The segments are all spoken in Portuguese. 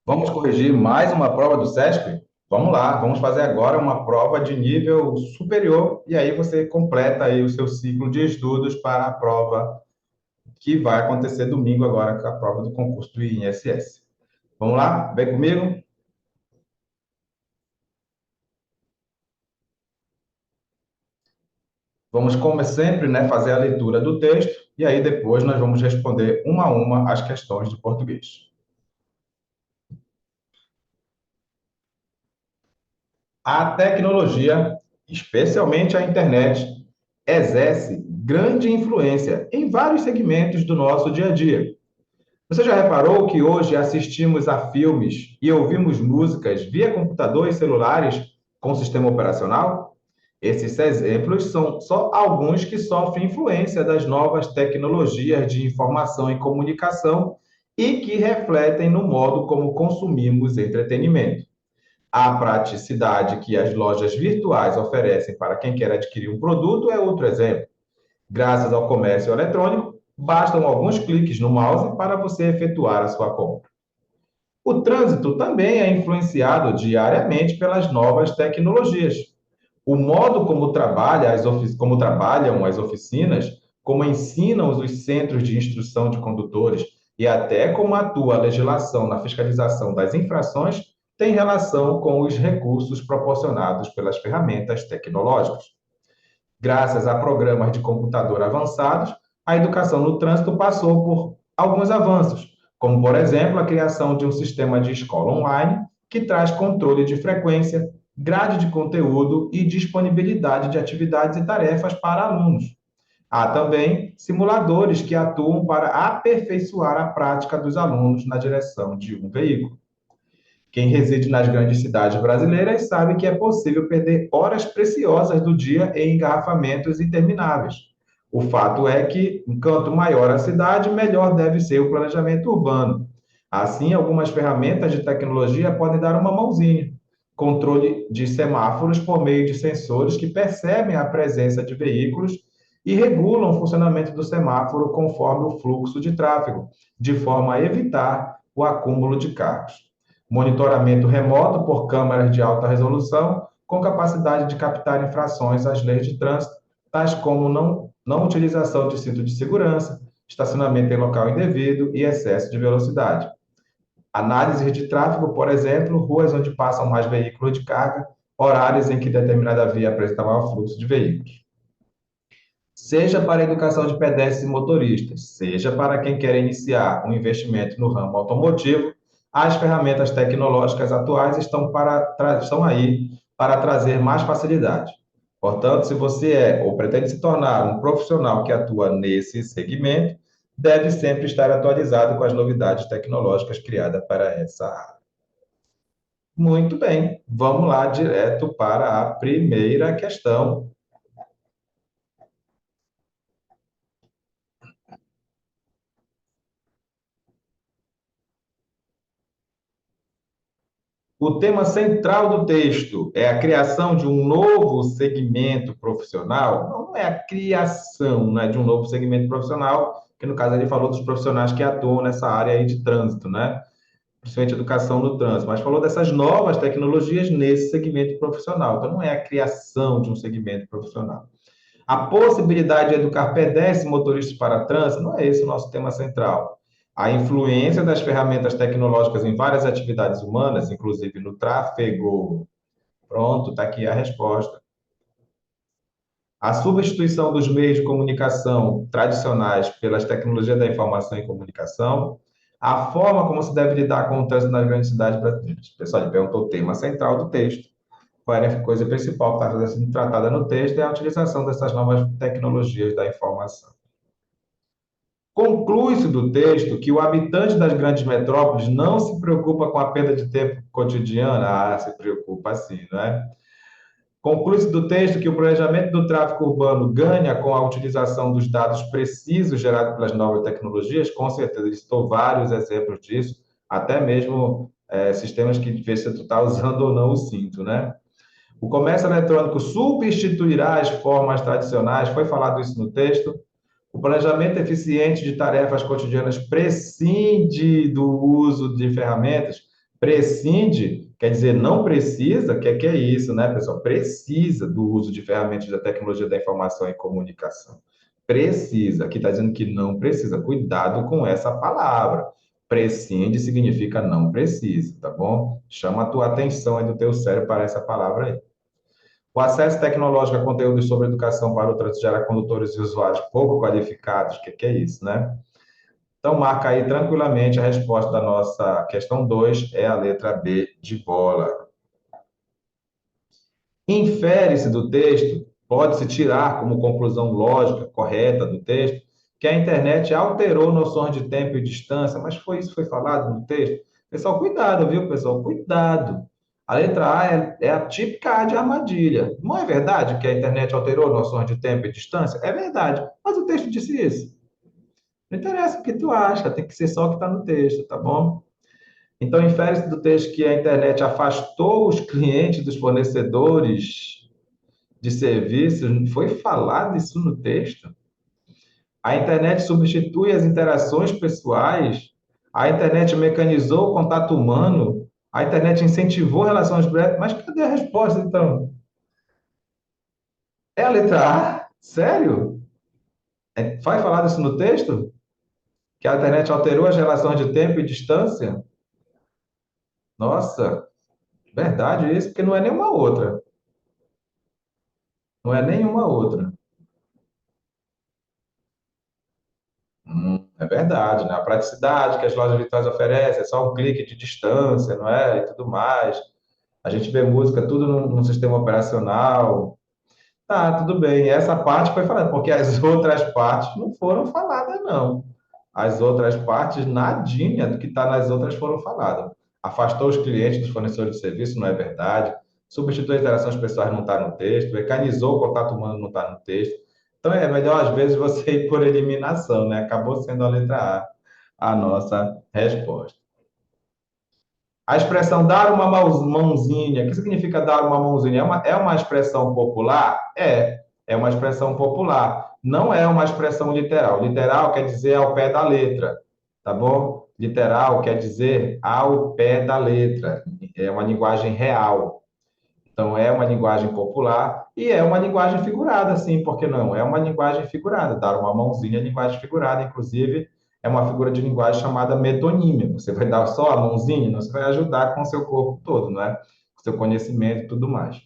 Vamos corrigir mais uma prova do SESC? Vamos lá, vamos fazer agora uma prova de nível superior e aí você completa aí o seu ciclo de estudos para a prova que vai acontecer domingo agora, com a prova do concurso do INSS. Vamos lá? Vem comigo? Vamos, como sempre, né, fazer a leitura do texto e aí depois nós vamos responder uma a uma as questões de português. A tecnologia, especialmente a internet, exerce grande influência em vários segmentos do nosso dia a dia. Você já reparou que hoje assistimos a filmes e ouvimos músicas via computador e celulares com sistema operacional? Esses exemplos são só alguns que sofrem influência das novas tecnologias de informação e comunicação e que refletem no modo como consumimos entretenimento. A praticidade que as lojas virtuais oferecem para quem quer adquirir um produto é outro exemplo. Graças ao comércio eletrônico, bastam alguns cliques no mouse para você efetuar a sua compra. O trânsito também é influenciado diariamente pelas novas tecnologias. O modo como trabalham as oficinas, como ensinam os centros de instrução de condutores e até como atua a legislação na fiscalização das infrações tem relação com os recursos proporcionados pelas ferramentas tecnológicas. Graças a programas de computador avançados, a educação no trânsito passou por alguns avanços, como, por exemplo, a criação de um sistema de escola online que traz controle de frequência, grade de conteúdo e disponibilidade de atividades e tarefas para alunos. Há também simuladores que atuam para aperfeiçoar a prática dos alunos na direção de um veículo. Quem reside nas grandes cidades brasileiras sabe que é possível perder horas preciosas do dia em engarrafamentos intermináveis. O fato é que, quanto maior a cidade, melhor deve ser o planejamento urbano. Assim, algumas ferramentas de tecnologia podem dar uma mãozinha. Controle de semáforos por meio de sensores que percebem a presença de veículos e regulam o funcionamento do semáforo conforme o fluxo de tráfego, de forma a evitar o acúmulo de carros. Monitoramento remoto por câmeras de alta resolução, com capacidade de captar infrações às leis de trânsito, tais como não utilização de cinto de segurança, estacionamento em local indevido e excesso de velocidade. Análise de tráfego, por exemplo, ruas onde passam mais veículos de carga, horários em que determinada via apresenta maior fluxo de veículos. Seja para a educação de pedestres e motoristas, seja para quem quer iniciar um investimento no ramo automotivo, as ferramentas tecnológicas atuais estão aí para trazer mais facilidade. Portanto, se você é ou pretende se tornar um profissional que atua nesse segmento, deve sempre estar atualizado com as novidades tecnológicas criadas para essa área. Muito bem, vamos lá direto para a primeira questão. O tema central do texto é a criação de um novo segmento profissional. Não é a criação, né, de um novo segmento profissional, que no caso ele falou dos profissionais que atuam nessa área aí de trânsito, né? Principalmente educação no trânsito, mas falou dessas novas tecnologias nesse segmento profissional. Então não é a criação de um segmento profissional. A possibilidade de educar pedestres e motoristas para trânsito, não é esse o nosso tema central. A influência das ferramentas tecnológicas em várias atividades humanas, inclusive no tráfego. Pronto, está aqui a resposta. A substituição dos meios de comunicação tradicionais pelas tecnologias da informação e comunicação. A forma como se deve lidar com o trânsito nas grandes cidades brasileiras. Pessoal, ele perguntou o tema central do texto. Qual é a coisa principal que está sendo tratada no texto é a utilização dessas novas tecnologias da informação. Conclui-se do texto que o habitante das grandes metrópoles não se preocupa com a perda de tempo cotidiana. Ah, se preocupa sim, não é? Conclui-se do texto que o planejamento do tráfego urbano ganha com a utilização dos dados precisos gerados pelas novas tecnologias. Com certeza, ele citou vários exemplos disso, até mesmo sistemas que vê se tu está usando ou não o cinto, né? O comércio eletrônico substituirá as formas tradicionais, foi falado isso no texto. O planejamento eficiente de tarefas cotidianas prescinde do uso de ferramentas. Prescinde quer dizer não precisa, que é isso, né, pessoal? Precisa do uso de ferramentas da tecnologia da informação e comunicação. Precisa, aqui está dizendo que não precisa. Cuidado com essa palavra. Prescinde significa não precisa, tá bom? Chama a tua atenção aí do teu cérebro para essa palavra aí. O acesso tecnológico a conteúdos sobre educação para o trânsito gera condutores e usuários pouco qualificados, que é isso, né? Então, marca aí tranquilamente a resposta da nossa questão 2 é a letra B de bola. Infere-se do texto, pode-se tirar como conclusão lógica correta do texto, que a internet alterou noções de tempo e distância, mas isso foi falado no texto? Pessoal, cuidado, viu, pessoal? Cuidado. A letra A é a típica A de armadilha. Não é verdade que a internet alterou noções de tempo e distância? É verdade, mas o texto disse isso. Não interessa o que tu acha, tem que ser só o que está no texto, tá bom? Então, infere-se do texto que a internet afastou os clientes dos fornecedores de serviços. Foi falado isso no texto? A internet substitui as interações pessoais. A internet mecanizou o contato humano. A internet incentivou relações breves. Mas cadê a resposta, então? É a letra A? Sério? Vai falar isso no texto? Que a internet alterou as relações de tempo e distância? Nossa, verdade isso, porque não é nenhuma outra. Não é nenhuma outra. É verdade, né? A praticidade que as lojas virtuais oferecem, é só um clique de distância, não é? E tudo mais. A gente vê música tudo num sistema operacional. Tá, tudo bem. Essa parte foi falada, porque as outras partes não foram faladas, não. As outras partes, nadinha do que está nas outras foram faladas. Afastou os clientes dos fornecedores de serviço, não é verdade. Substitui as interações pessoais, não está no texto. Mecanizou o contato humano, não está no texto. Então, é melhor, às vezes, você ir por eliminação, né? Acabou sendo a letra A nossa resposta. A expressão dar uma mãozinha, o que significa dar uma mãozinha? É uma expressão popular? É uma expressão popular. Não é uma expressão literal. Literal quer dizer ao pé da letra, tá bom? Literal quer dizer ao pé da letra. É uma linguagem real. Então, é uma linguagem popular e é uma linguagem figurada, sim, por que não? É uma linguagem figurada. Dar uma mãozinha é linguagem figurada, inclusive, é uma figura de linguagem chamada metonímia. Você vai dar só a mãozinha, não, você vai ajudar com o seu corpo todo, não é? Com o seu conhecimento e tudo mais.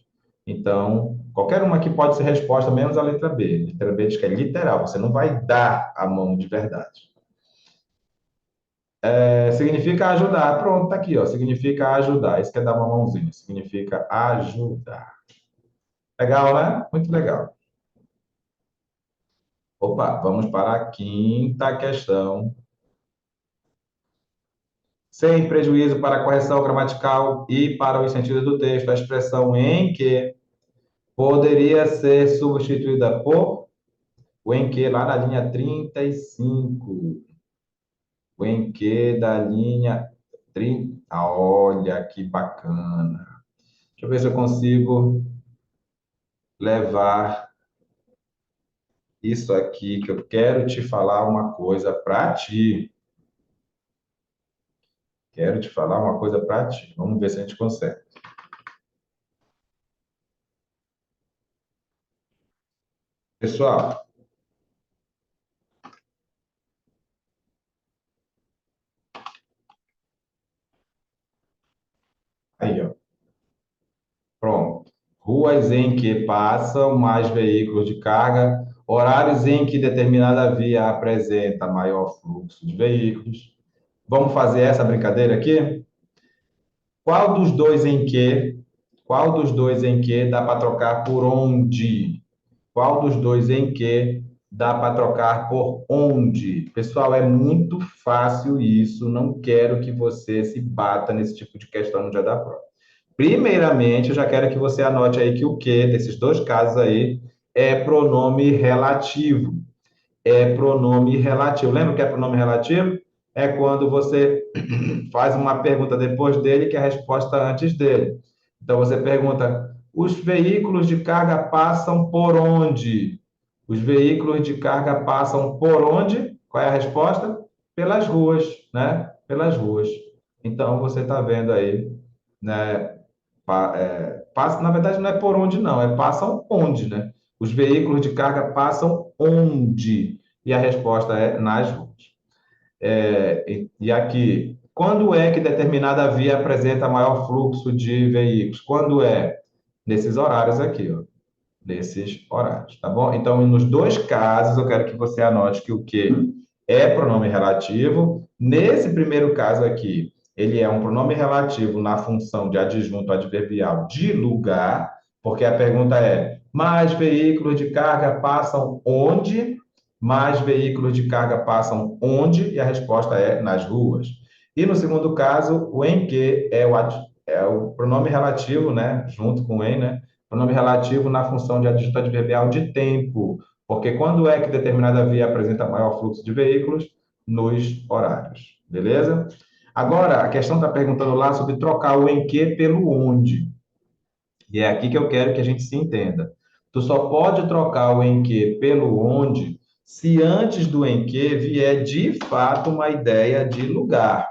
Então, qualquer uma aqui pode ser resposta, menos a letra B. A letra B diz que é literal, você não vai dar a mão de verdade. Significa ajudar. Pronto, tá aqui, ó. Significa ajudar. Isso quer dar uma mãozinha. Significa ajudar. Legal, né? Muito legal. Opa, vamos para a quinta questão. Sem prejuízo para a correção gramatical e para o sentido do texto, a expressão em que poderia ser substituída por o em que lá na linha 35. O em que da linha 30. Olha que bacana. Deixa eu ver se eu consigo levar isso aqui, que eu quero te falar uma coisa para ti. Quero te falar uma coisa para ti. Vamos ver se a gente consegue. Pessoal, aí, ó. Pronto. Ruas em que passam mais veículos de carga, horários em que determinada via apresenta maior fluxo de veículos. Vamos fazer essa brincadeira aqui? Qual dos dois em que? Qual dos dois em que dá para trocar por onde? Qual dos dois em que dá para trocar por onde? Pessoal, é muito fácil isso. Não quero que você se bata nesse tipo de questão no dia da prova. Primeiramente, eu já quero que você anote aí que o que desses dois casos aí é pronome relativo. É pronome relativo. Lembra o que é pronome relativo? É quando você faz uma pergunta depois dele que a resposta antes dele. Então você pergunta: os veículos de carga passam por onde? Os veículos de carga passam por onde? Qual é a resposta? Pelas ruas, né? Pelas ruas. Então, você está vendo aí, né? Passa, na verdade, não é por onde, não, é passam onde, né? Os veículos de carga passam onde? E a resposta é nas ruas. E aqui, quando é que determinada via apresenta maior fluxo de veículos? Quando é? Nesses horários aqui, ó. Nesses horários, tá bom? Então, nos dois casos, eu quero que você anote que o que é pronome relativo. Nesse primeiro caso aqui, ele é um pronome relativo na função de adjunto adverbial de lugar, porque a pergunta é: mais veículos de carga passam onde? Mais veículos de carga passam onde? E a resposta é nas ruas. E no segundo caso, o em que é o pronome relativo, né? Junto com o em, né? Pronome relativo na função de adjunto adverbial de tempo, porque quando é que determinada via apresenta maior fluxo de veículos? Nos horários, beleza? Agora, a questão está perguntando lá sobre trocar o em que pelo onde. E é aqui que eu quero que a gente se entenda. Tu só pode trocar o em que pelo onde se antes do em que vier de fato uma ideia de lugar.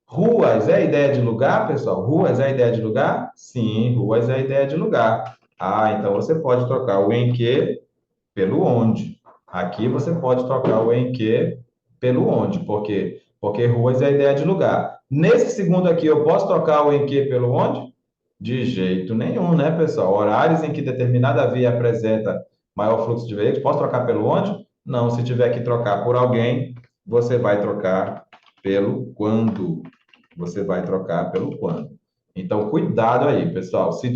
Ruas é a ideia de lugar, pessoal? Ruas é a ideia de lugar? Sim, ruas é a ideia de lugar. Ah, então você pode trocar o em que pelo onde. Aqui você pode trocar o em que pelo onde. Por quê? Porque ruas é a ideia de lugar. Nesse segundo aqui, eu posso trocar o em que pelo onde? De jeito nenhum, né, pessoal? Horários em que determinada via apresenta maior fluxo de veículos, posso trocar pelo onde? Não, se tiver que trocar por alguém, você vai trocar pelo quando. Você vai trocar pelo quando. Então, cuidado aí, pessoal. Se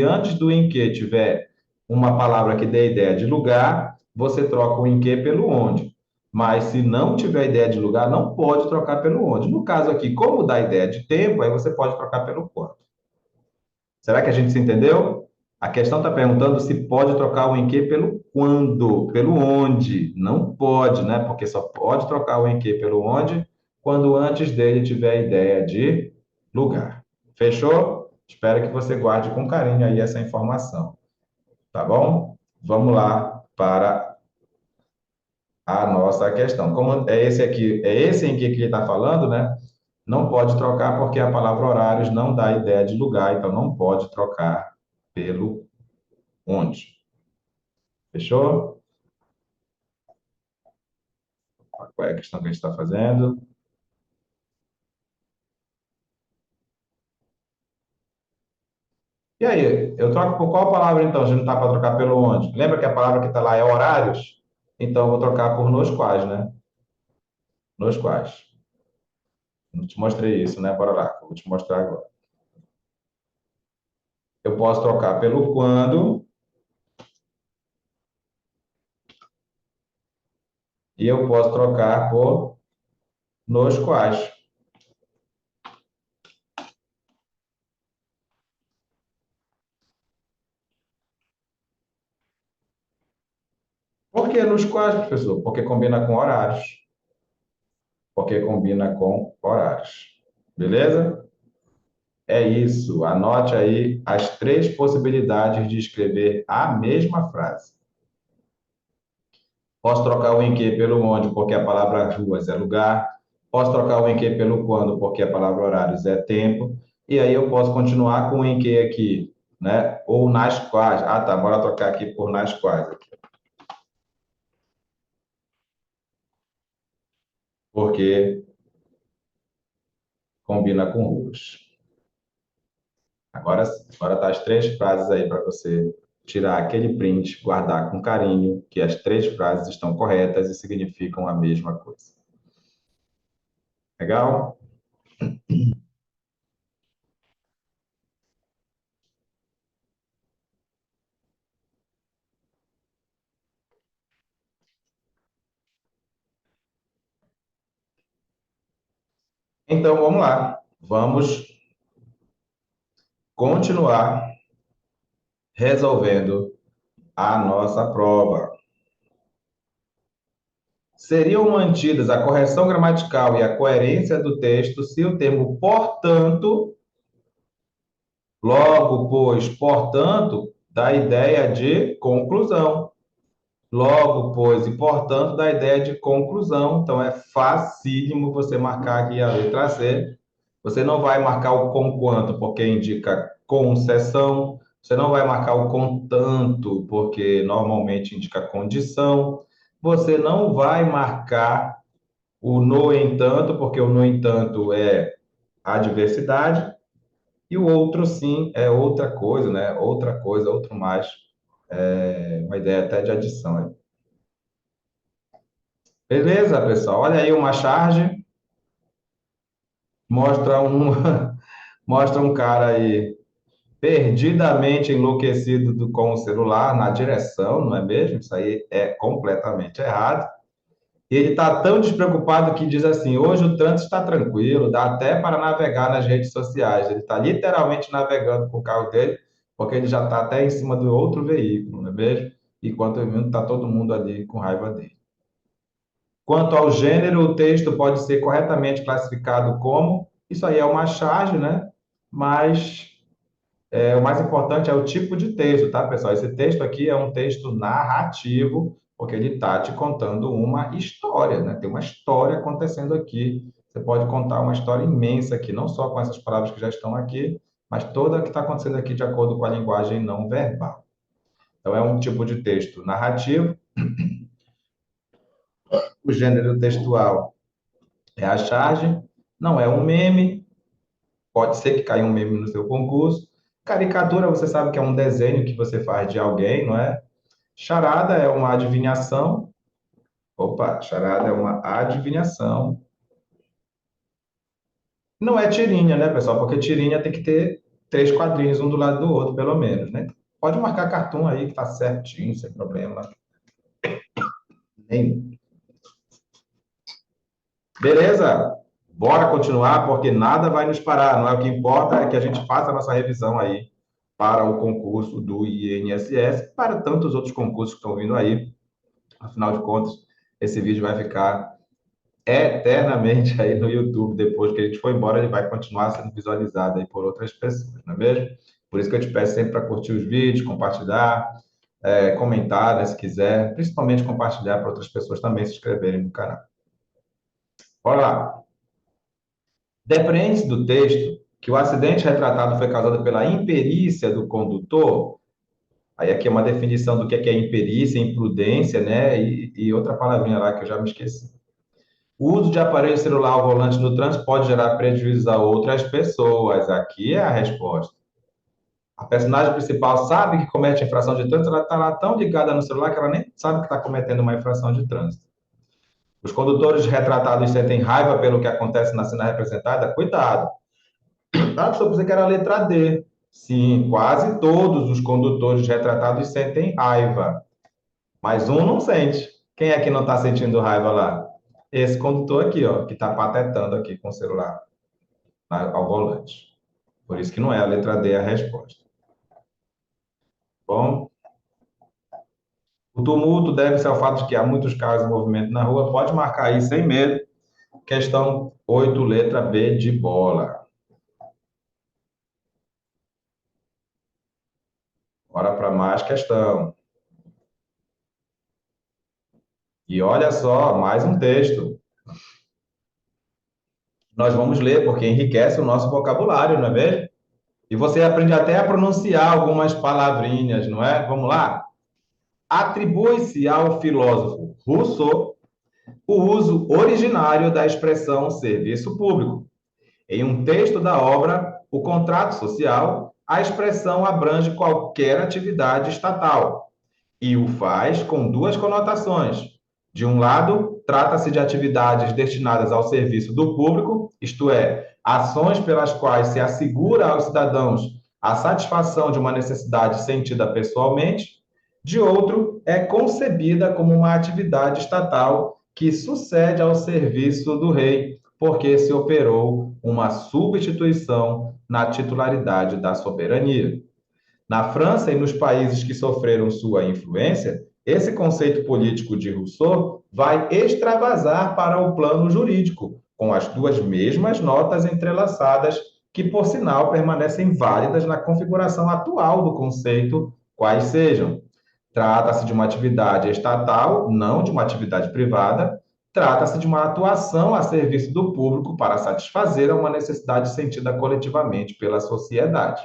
antes do em que tiver uma palavra que dê ideia de lugar, você troca o em que pelo onde. Mas se não tiver ideia de lugar, não pode trocar pelo onde. No caso aqui, como dá ideia de tempo, aí você pode trocar pelo quando. Será que a gente se entendeu? A questão está perguntando se pode trocar o em que pelo quando, pelo onde. Não pode, né? Porque só pode trocar o em que pelo onde quando antes dele tiver a ideia de lugar. Fechou? Espero que você guarde com carinho aí essa informação, tá bom? Vamos lá para a nossa questão. Como é esse aqui, é esse em que ele está falando, né? Não pode trocar porque a palavra horários não dá ideia de lugar, então não pode trocar pelo onde. Fechou? Qual é a questão que a gente está fazendo? E aí, eu troco por qual palavra então? A gente não está para trocar pelo onde? Lembra que a palavra que está lá é horários? Então, eu vou trocar por nos quais, né? Nos quais. Não te mostrei isso, né? Bora lá, eu vou te mostrar agora. Eu posso trocar pelo quando e eu posso trocar por nos quais. Por que nos quais, professor? Porque combina com horários. Porque combina com horários. Beleza? É isso. Anote aí as três possibilidades de escrever a mesma frase. Posso trocar o em que pelo onde, porque a palavra ruas é lugar. Posso trocar o em que pelo quando, porque a palavra horários é tempo. E aí eu posso continuar com o em que aqui, né? Ou nas quais. Ah, tá. Bora trocar aqui por nas quais. Porque combina com ruas. Agora tá as três frases aí para você tirar aquele print, guardar com carinho, que as três frases estão corretas e significam a mesma coisa. Legal? Então vamos lá. Vamos continuar resolvendo a nossa prova. Seriam mantidas a correção gramatical e a coerência do texto se o termo portanto, logo, pois, portanto, dá ideia de conclusão. Logo, pois, e portanto, dá ideia de conclusão. Então, é facílimo você marcar aqui a letra C. Você não vai marcar o conquanto, porque indica concessão. Você não vai marcar o contanto, porque normalmente indica condição. Você não vai marcar o no entanto, porque o no entanto é adversidade. E o outro sim é outra coisa, né? Outra coisa, outro mais. É uma ideia até de adição, né? Beleza, pessoal? Olha aí uma charge, mostra um, mostra um cara aí perdidamente enlouquecido com o celular na direção, não é mesmo? Isso aí é completamente errado. E ele está tão despreocupado que diz assim: hoje o trânsito está tranquilo, dá até para navegar nas redes sociais. Ele está literalmente navegando com o carro dele, porque ele já está até em cima do outro veículo, não é mesmo? Enquanto está todo mundo ali com raiva dele. Quanto ao gênero, o texto pode ser corretamente classificado como, isso aí é uma charge, né? Mas o mais importante é o tipo de texto, tá, pessoal? Esse texto aqui é um texto narrativo, porque ele está te contando uma história, né? Tem uma história acontecendo aqui. Você pode contar uma história imensa aqui, não só com essas palavras que já estão aqui, mas toda que está acontecendo aqui de acordo com a linguagem não verbal. Então, é um tipo de texto narrativo. O gênero textual é a charge, não é um meme, pode ser que caia um meme no seu concurso. Caricatura, você sabe que é um desenho que você faz de alguém, não é? Charada é uma adivinhação. Opa, charada é uma adivinhação. Não é tirinha, né, pessoal? Porque tirinha tem que ter três quadrinhos, um do lado do outro, pelo menos, né? Pode marcar cartoon aí, que tá certinho, sem problema nenhum. Beleza? Bora continuar, porque nada vai nos parar, não é? O que importa é que a gente faça a nossa revisão aí para o concurso do INSS, para tantos outros concursos que estão vindo aí. Afinal de contas, esse vídeo vai ficar eternamente aí no YouTube. Depois que a gente for embora, ele vai continuar sendo visualizado aí por outras pessoas, não é mesmo? Por isso que eu te peço sempre para curtir os vídeos, compartilhar, comentar, né, se quiser, principalmente compartilhar para outras pessoas também se inscreverem no canal. Bora lá. Depreende-se do texto que o acidente retratado foi causado pela imperícia do condutor. Aí aqui é uma definição do que é imperícia, imprudência, né? E outra palavrinha lá que eu já me esqueci. O uso de aparelho celular ao volante no trânsito pode gerar prejuízo a outras pessoas. Aqui é a resposta. A personagem principal sabe que comete infração de trânsito, ela está lá tão ligada no celular que ela nem sabe que está cometendo uma infração de trânsito. Os condutores retratados sentem raiva pelo que acontece na cena representada? Cuidado. Ah, só pensei que era a letra D. Sim, quase todos os condutores retratados sentem raiva, mas um não sente. Quem é que não está sentindo raiva lá? Esse condutor aqui, ó, que está patetando aqui com o celular ao volante. Por isso que não é a letra D a resposta. Bom, o tumulto deve-se ao fato de que há muitos carros em movimento na rua. Pode marcar aí sem medo. Questão 8, letra B de bola. Bora para mais questão. E olha só, mais um texto. Nós vamos ler, porque enriquece o nosso vocabulário, não é mesmo? E você aprende até a pronunciar algumas palavrinhas, não é? Vamos lá? Atribui-se ao filósofo Rousseau o uso originário da expressão serviço público. Em um texto da obra, O Contrato Social, a expressão abrange qualquer atividade estatal e o faz com duas conotações. De um lado, trata-se de atividades destinadas ao serviço do público, isto é, ações pelas quais se assegura aos cidadãos a satisfação de uma necessidade sentida pessoalmente. De outro, é concebida como uma atividade estatal que sucede ao serviço do rei, porque se operou uma substituição na titularidade da soberania. Na França e nos países que sofreram sua influência, esse conceito político de Rousseau vai extravasar para o plano jurídico, com as duas mesmas notas entrelaçadas, que, por sinal, permanecem válidas na configuração atual do conceito, quais sejam. Trata-se de uma atividade estatal, não de uma atividade privada. Trata-se de uma atuação a serviço do público para satisfazer uma necessidade sentida coletivamente pela sociedade.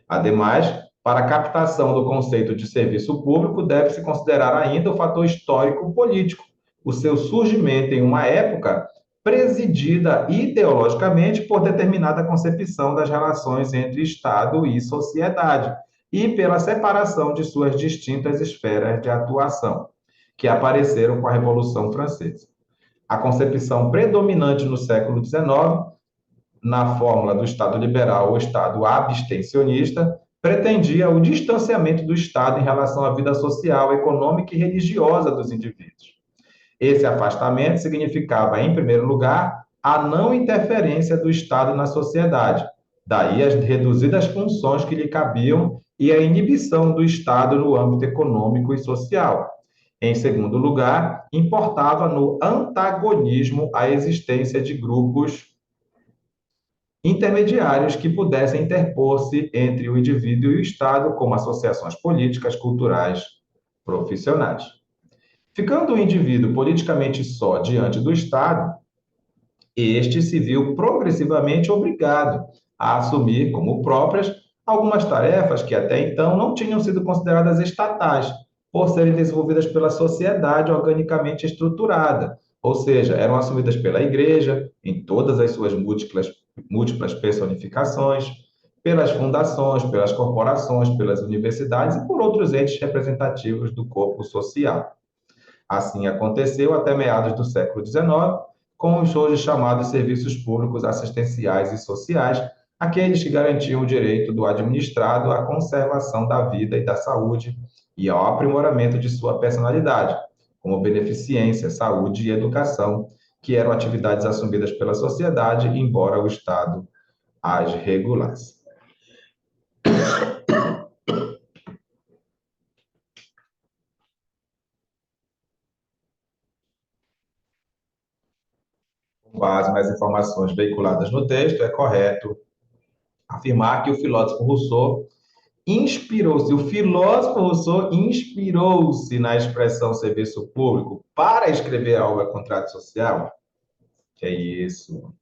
Ademais, para a captação do conceito de serviço público, deve-se considerar ainda o fator histórico-político, o seu surgimento em uma época presidida ideologicamente por determinada concepção das relações entre Estado e sociedade, e pela separação de suas distintas esferas de atuação, que apareceram com a Revolução Francesa. A concepção predominante no século XIX, na fórmula do Estado liberal ou Estado abstencionista, pretendia o distanciamento do Estado em relação à vida social, econômica e religiosa dos indivíduos. Esse afastamento significava, em primeiro lugar, a não interferência do Estado na sociedade, daí as reduzidas funções que lhe cabiam e a inibição do Estado no âmbito econômico e social. Em segundo lugar, importava no antagonismo a existência de grupos intermediários que pudessem interpor-se entre o indivíduo e o Estado, como associações políticas, culturais, profissionais. Ficando o indivíduo politicamente só diante do Estado, este se viu progressivamente obrigado a assumir como próprias algumas tarefas que até então não tinham sido consideradas estatais, por serem desenvolvidas pela sociedade organicamente estruturada, ou seja, eram assumidas pela Igreja, em todas as suas múltiplas personificações, pelas fundações, pelas corporações, pelas universidades e por outros entes representativos do corpo social. Assim aconteceu até meados do século XIX, com os hoje chamados serviços públicos assistenciais e sociais, aqueles que garantiam o direito do administrado à conservação da vida e da saúde e ao aprimoramento de sua personalidade, como beneficência, saúde e educação, que eram atividades assumidas pela sociedade, embora o Estado as regulasse. Com base nas informações veiculadas no texto, é correto afirmar que o filósofo Rousseau inspirou-se na expressão serviço público para escrever a obra Contrato Social? Que é isso?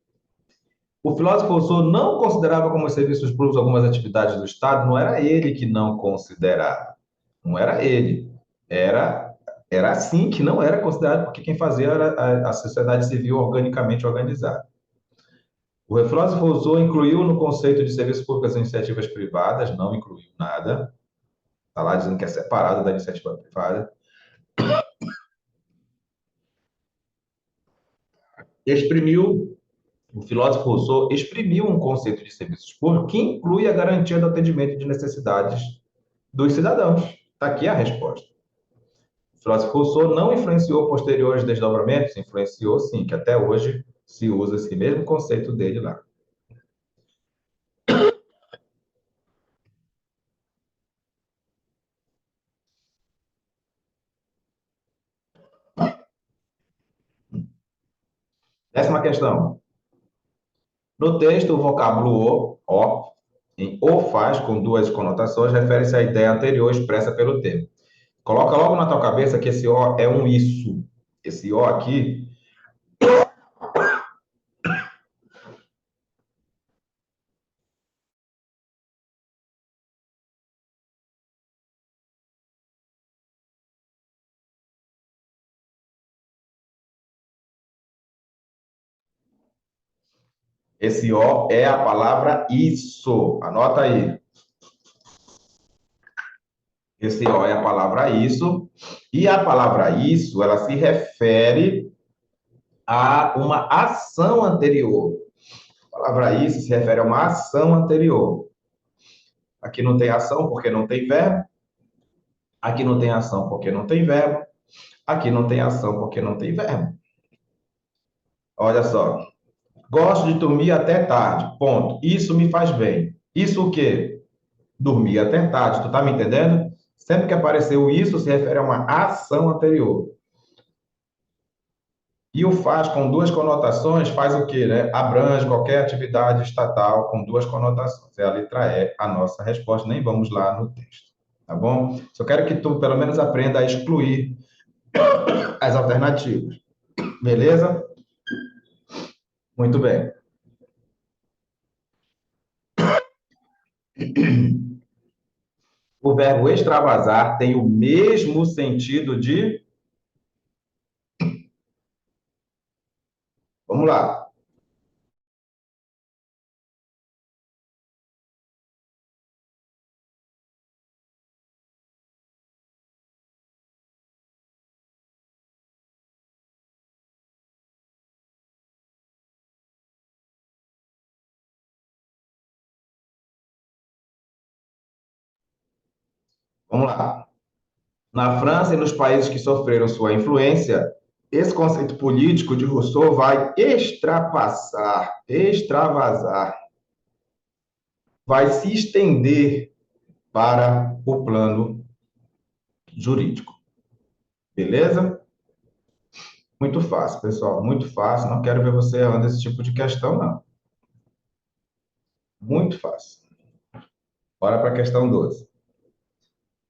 O filósofo Rousseau não considerava como serviços públicos algumas atividades do Estado, não era ele que não considerava, não era ele, era assim que não era considerado, porque quem fazia era a sociedade civil organicamente organizada. O filósofo Rousseau incluiu no conceito de serviços públicos as iniciativas privadas, não incluiu nada, está lá dizendo que é separado da iniciativa privada. O filósofo Rousseau exprimiu um conceito de serviços públicos que inclui a garantia do atendimento de necessidades dos cidadãos. Está aqui a resposta. O filósofo Rousseau não influenciou posteriores desdobramentos, influenciou sim, que até hoje se usa esse mesmo conceito dele lá. Décima questão. No texto, o vocábulo o, em o faz, com duas conotações, refere-se à ideia anterior expressa pelo termo. Coloca logo na tua cabeça que esse o é um isso. Esse o aqui esse o é a palavra isso. Anota aí. Esse o é a palavra isso. E a palavra isso, ela se refere a uma ação anterior. A palavra isso se refere a uma ação anterior. Aqui não tem ação porque não tem verbo. Aqui não tem ação porque não tem verbo. Aqui não tem ação porque não tem verbo. Olha só. Gosto de dormir até tarde. Ponto. Isso me faz bem. Isso o quê? Dormir até tarde. Tu tá me entendendo? Sempre que aparecer o isso, se refere a uma ação anterior. E o faz com duas conotações faz o quê, né? Abrange qualquer atividade estatal com duas conotações. É a letra E, a nossa resposta. Nem vamos lá no texto. Tá bom? Só quero que tu, pelo menos, aprenda a excluir as alternativas. Beleza? Muito bem. O verbo extravasar tem o mesmo sentido de. Vamos lá. Vamos lá. Na França e nos países que sofreram sua influência, esse conceito político de Rousseau vai extravasar, vai se estender para o plano jurídico. Beleza? Muito fácil, pessoal. Muito fácil. Não quero ver você errando esse tipo de questão, não. Muito fácil. Bora para a questão 12.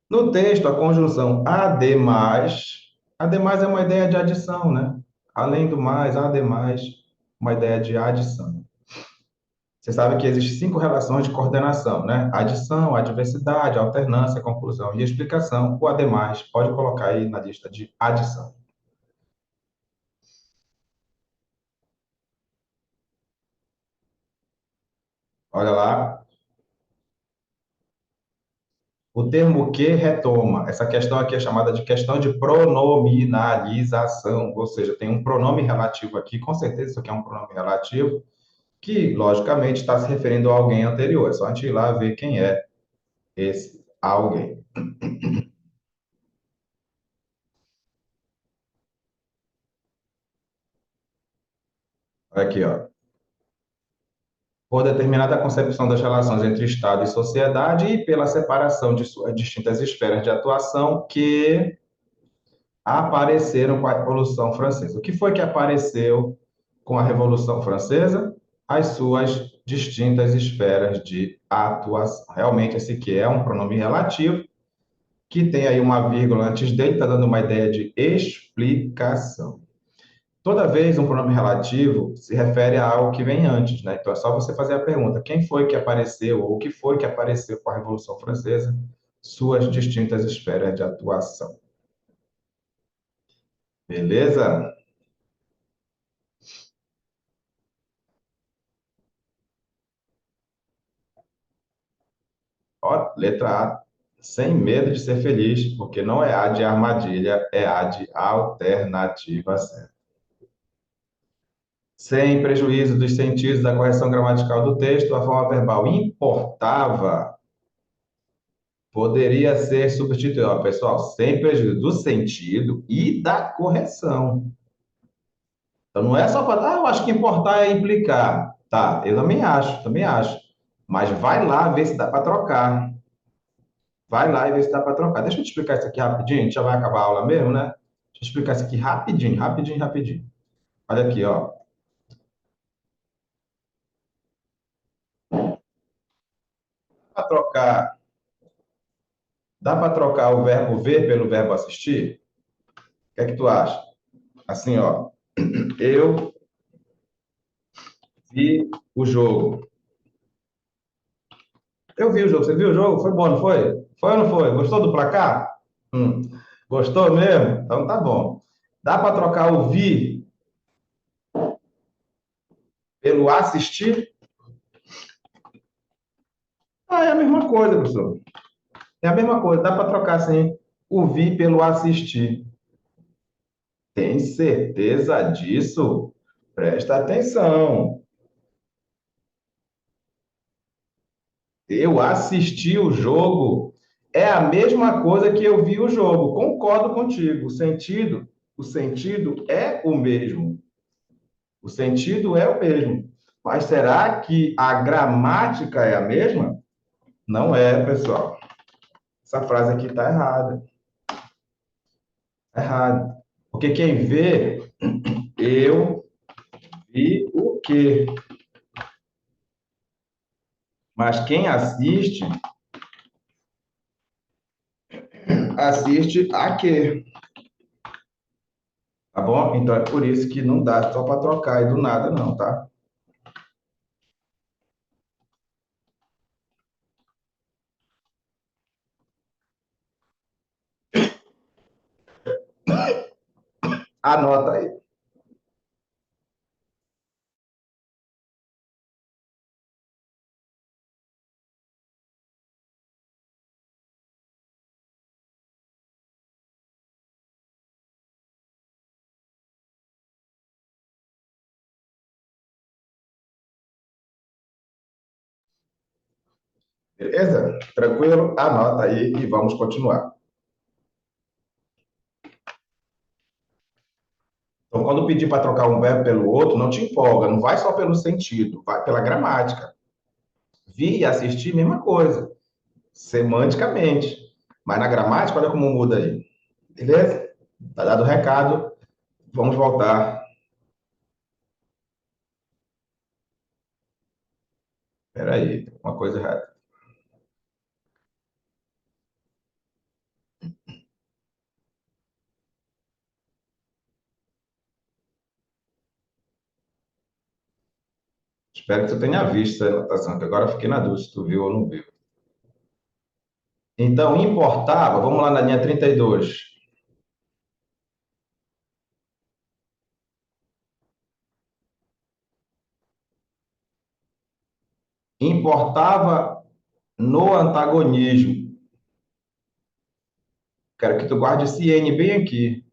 No texto, a conjunção ademais é uma ideia de adição, né? Além do mais, ademais, uma ideia de adição. Você sabe que existem 5 relações de coordenação, né? Adição, adversidade, alternância, conclusão e explicação. O ademais, pode colocar aí na lista de adição. Olha lá, o termo que retoma. Essa questão aqui é chamada de questão de pronominalização, ou seja, tem um pronome relativo aqui, com certeza isso aqui é um pronome relativo, que, logicamente, está se referindo a alguém anterior. É só a gente ir lá ver quem é esse alguém. Olha aqui, ó. Por determinada concepção das relações entre Estado e sociedade e pela separação de suas distintas esferas de atuação que apareceram com a Revolução Francesa. O que foi que apareceu com a Revolução Francesa? As suas distintas esferas de atuação. Realmente, esse aqui é um pronome relativo, que tem aí uma vírgula antes dele, está dando uma ideia de explicação. Toda vez um pronome relativo se refere a algo que vem antes, né? Então é só você fazer a pergunta: quem foi que apareceu ou o que foi que apareceu com a Revolução Francesa? Suas distintas esferas de atuação. Beleza? Ó, letra A, sem medo de ser feliz, porque não é A de armadilha, é A de alternativa certa. Sem prejuízo dos sentidos da correção gramatical do texto, a forma verbal importava poderia ser substituído. Ó, pessoal, sem prejuízo do sentido e da correção. Então, não é só falar, eu acho que importar é implicar. Tá, eu também acho, também acho. Mas vai lá ver se dá para trocar. Vai lá e ver se dá para trocar. Deixa eu te explicar isso aqui rapidinho, a gente já vai acabar a aula mesmo, né? Deixa eu explicar isso aqui rapidinho, rapidinho, rapidinho. Olha aqui, ó. Para trocar, dá para trocar o verbo ver pelo verbo assistir? O que é que tu acha? Assim, ó. Eu vi o jogo. Eu vi o jogo. Você viu o jogo? Foi bom, não foi? Foi ou não foi? Gostou do placar? Hum. Gostou mesmo? Então tá bom. Dá para trocar o vi pelo assistir? Ah, é a mesma coisa, professor. É a mesma coisa. Dá para trocar assim o vi pelo assistir. Tem certeza disso? Presta atenção. Eu assisti o jogo. É a mesma coisa que eu vi o jogo. Concordo contigo. O sentido é o mesmo. O sentido é o mesmo. Mas será que a gramática é a mesma? Não é, pessoal. Essa frase aqui está errada. Tá errada. Porque quem vê, eu vi o quê? Mas quem assiste, assiste a quê? Tá bom? Então é por isso que não dá só para trocar aí do nada, não, tá? Anota aí. Beleza? Tranquilo? Anota aí e vamos continuar. Então, quando pedir para trocar um verbo pelo outro, não te empolga, não vai só pelo sentido, vai pela gramática. Vi e assistir, mesma coisa, semanticamente. Mas na gramática, olha como muda aí. Beleza? Tá dado o recado, vamos voltar. Espera aí, tem uma coisa errada. Espero que tu tenha visto essa anotação, que agora eu fiquei na dúvida se tu viu ou não viu. Então, importava, vamos lá na linha 32. Importava no antagonismo. Quero que tu guarde esse N bem aqui.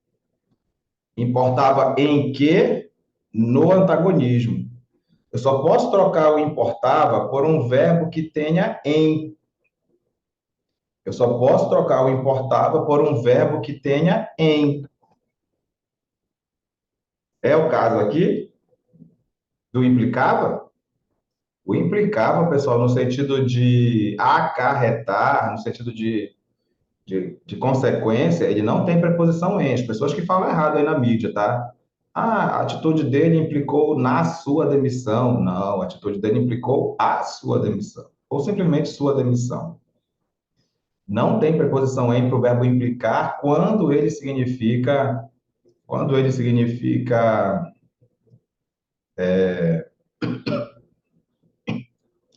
Importava em que? No antagonismo. Eu só posso trocar o importava por um verbo que tenha em. Eu só posso trocar o importava por um verbo que tenha em. É o caso aqui do implicava? O implicava, pessoal, no sentido de acarretar, no sentido de consequência, ele não tem preposição em. As pessoas que falam errado aí na mídia, tá? Ah, a atitude dele implicou na sua demissão. Não, a atitude dele implicou a sua demissão. Ou simplesmente sua demissão. Não tem preposição em para o verbo implicar quando ele significa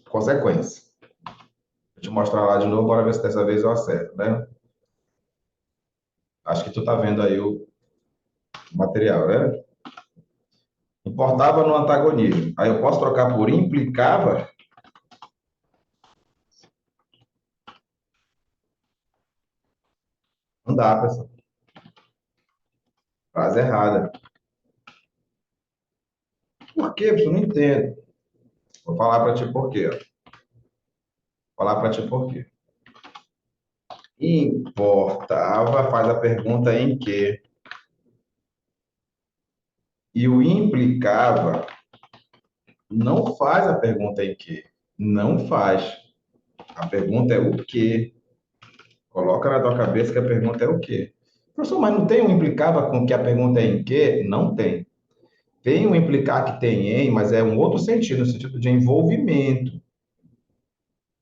consequência. Vou te mostrar lá de novo, bora ver se dessa vez eu acerto, né? Acho que tu tá vendo aí o material, né? Importava no antagonismo. Aí eu posso trocar por implicava? Não dá, pessoal. Frase errada. Por quê, pessoal? Não entendo. Vou falar para ti por quê. Ó. Vou falar para ti por quê. Importava faz a pergunta em que. E o implicava não faz a pergunta em que. Não faz. A pergunta é o quê? Coloca na tua cabeça que a pergunta é o quê? Professor, mas não tem um implicava com que a pergunta é em quê? Não tem. Tem um implicar que tem em, mas é um outro sentido, no sentido de envolvimento.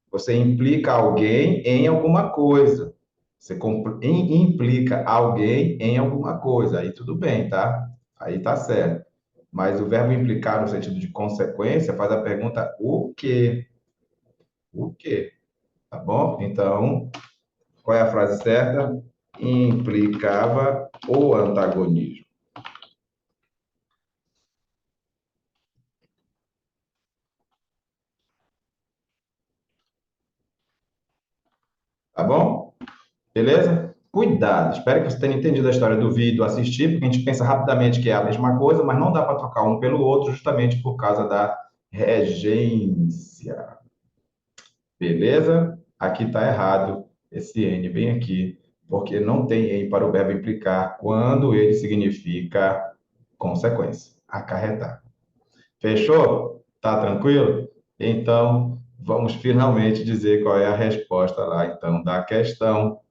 Você implica alguém em alguma coisa. Você implica alguém em alguma coisa. Aí tudo bem, tá? Aí tá certo. Mas o verbo implicar no sentido de consequência faz a pergunta o quê? O quê? Tá bom? Então, qual é a frase certa? Implicava o antagonismo. Tá bom? Beleza? Cuidado. Espero que você tenha entendido a história do vídeo, assistir, porque a gente pensa rapidamente que é a mesma coisa, mas não dá para trocar um pelo outro justamente por causa da regência. Beleza? Aqui está errado esse N bem aqui, porque não tem em para o verbo implicar quando ele significa consequência, acarretar. Fechou? Tá tranquilo? Então, vamos finalmente dizer qual é a resposta lá, então, da questão.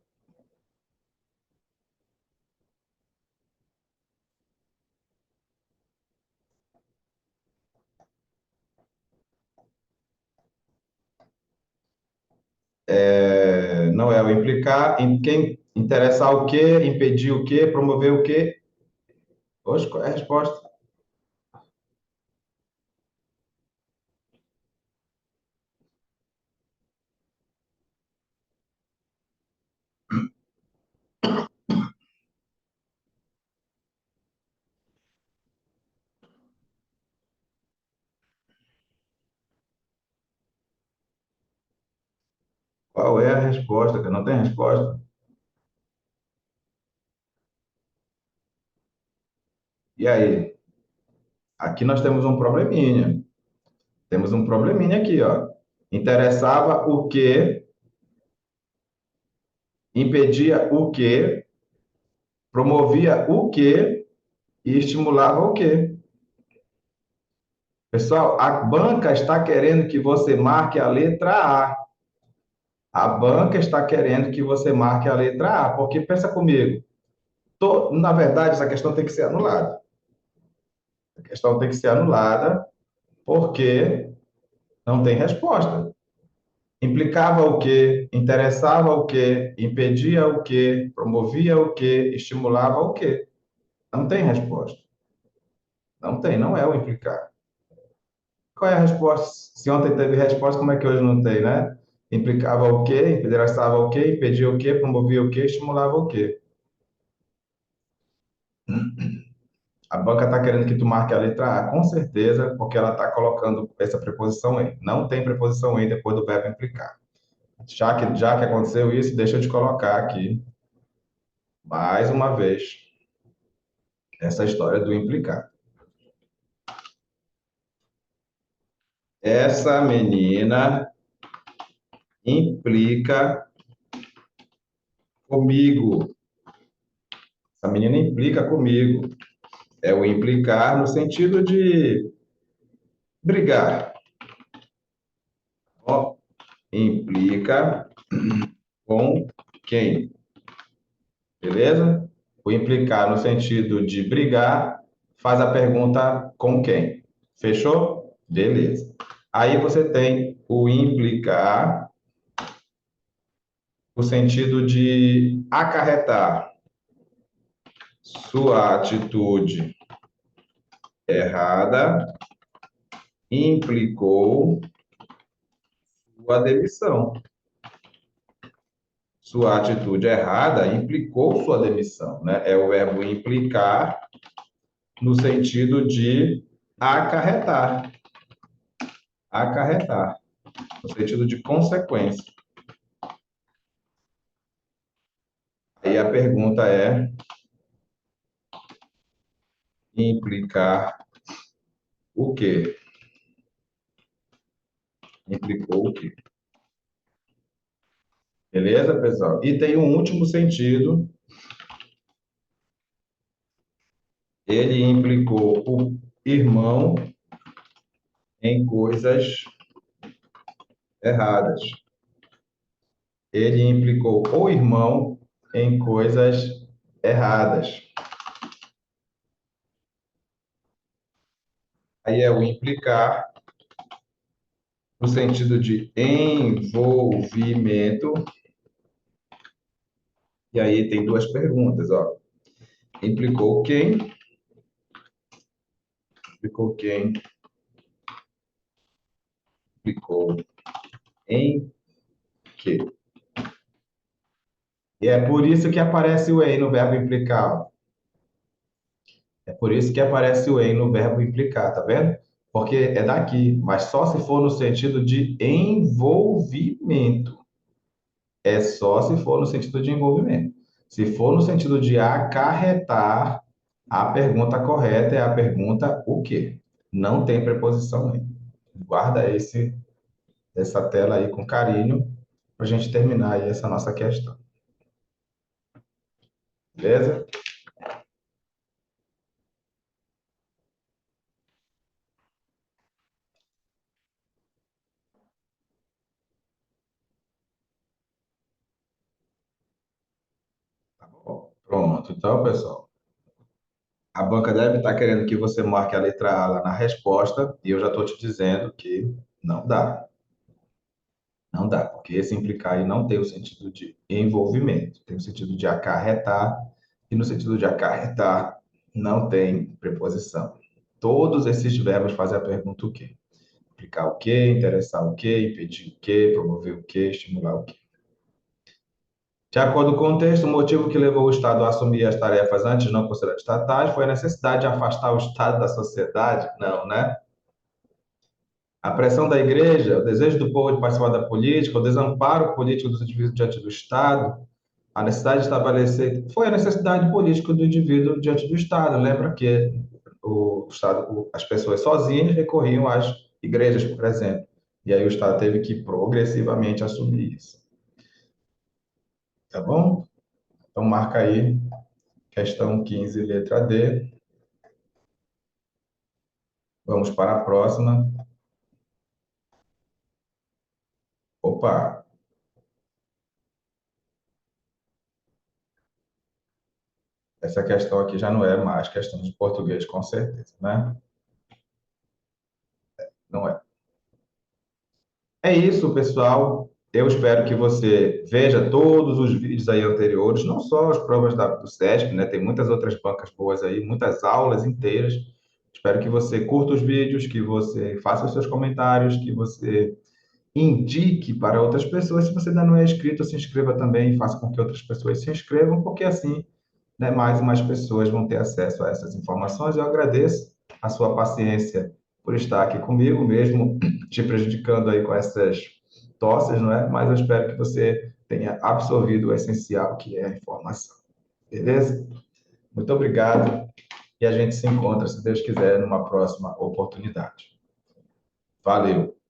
Não é o implicar, em quem interessar o quê, impedir o quê, promover o quê? Hoje, qual é a resposta? Qual é a resposta? Que não tem resposta. E aí? Aqui nós temos um probleminha. Temos um probleminha aqui, ó. Interessava o quê? Impedia o quê? Promovia o quê? E estimulava o quê? Pessoal, a banca está querendo que você marque a letra A. A banca está querendo que você marque a letra A, porque pensa comigo, na verdade, essa questão tem que ser anulada. A questão tem que ser anulada porque não tem resposta. Implicava o quê? Interessava o quê? Impedia o quê? Promovia o quê? Estimulava o quê? Não tem resposta. Não tem, não é o implicar. Qual é a resposta? Se ontem teve resposta, como é que hoje não tem, né? Implicava o quê? Interessava o quê? Impedia o quê? Promovia o quê? Estimulava o quê? A banca está querendo que tu marque a letra A, com certeza, porque ela está colocando essa preposição em. Não tem preposição em depois do verbo implicar. Já que aconteceu isso, deixa eu te colocar aqui, mais uma vez, essa história do implicar. Essa menina implica comigo. Essa menina implica comigo. É o implicar no sentido de brigar. Ó, implica com quem? Beleza? O implicar no sentido de brigar faz a pergunta com quem? Fechou? Beleza. Aí você tem o implicar no sentido de acarretar sua atitude errada implicou sua demissão. Sua atitude errada implicou sua demissão, né? É o verbo implicar no sentido de acarretar, acarretar, no sentido de consequência. Aí a pergunta é implicar o quê? Implicou o quê? Beleza, pessoal? E tem um último sentido. Ele implicou o irmão em coisas erradas. Ele implicou o irmão em coisas erradas. Aí é o implicar no sentido de envolvimento. E aí tem duas perguntas, ó. Implicou quem? Implicou quem? Implicou em quê? E é por isso que aparece o em no verbo implicar. É por isso que aparece o em no verbo implicar, tá vendo? Porque é daqui, mas só se for no sentido de envolvimento. É só se for no sentido de envolvimento. Se for no sentido de acarretar, a pergunta correta é a pergunta o quê? Não tem preposição em. Guarda essa tela aí com carinho para a gente terminar aí essa nossa questão. Beleza? Tá bom. Pronto. Então, pessoal, a banca deve estar querendo que você marque a letra A lá na resposta, e eu já estou te dizendo que não dá. Não dá, porque esse implicar aí não tem o sentido de envolvimento, tem o sentido de acarretar, e no sentido de acarretar, Não tem preposição. Todos esses verbos fazem a pergunta o quê? Implicar o quê? Interessar o quê? Impedir o quê? Promover o quê? Estimular o quê? De acordo com o texto, o motivo que levou o Estado a assumir as tarefas antes não consideradas estatais foi a necessidade de afastar o Estado da sociedade? Não, né? A pressão da igreja, o desejo do povo de participar da política, o desamparo político dos indivíduos diante do Estado, a necessidade de estabelecer. Foi a necessidade política do indivíduo diante do Estado. Lembra que o Estado, as pessoas sozinhas recorriam às igrejas, por exemplo. E aí o Estado teve que progressivamente assumir isso. Tá bom? Então marca aí, questão 15, letra D. Vamos para a próxima. Opa, essa questão aqui já não é mais questão de português, com certeza, né? Não é. É isso, pessoal. Eu espero que você veja todos os vídeos aí anteriores, não só as provas do SESC, né? Tem muitas outras bancas boas aí, muitas aulas inteiras. Espero que você curta os vídeos, que você faça os seus comentários, que você indique para outras pessoas. Se você ainda não é inscrito, se inscreva também e faça com que outras pessoas se inscrevam, porque assim, né, mais e mais pessoas vão ter acesso a essas informações. Eu agradeço a sua paciência por estar aqui comigo, mesmo te prejudicando aí com essas tosses, não é? Mas eu espero que você tenha absorvido o essencial, que é a informação. Beleza? Muito obrigado e a gente se encontra, se Deus quiser, numa próxima oportunidade. Valeu!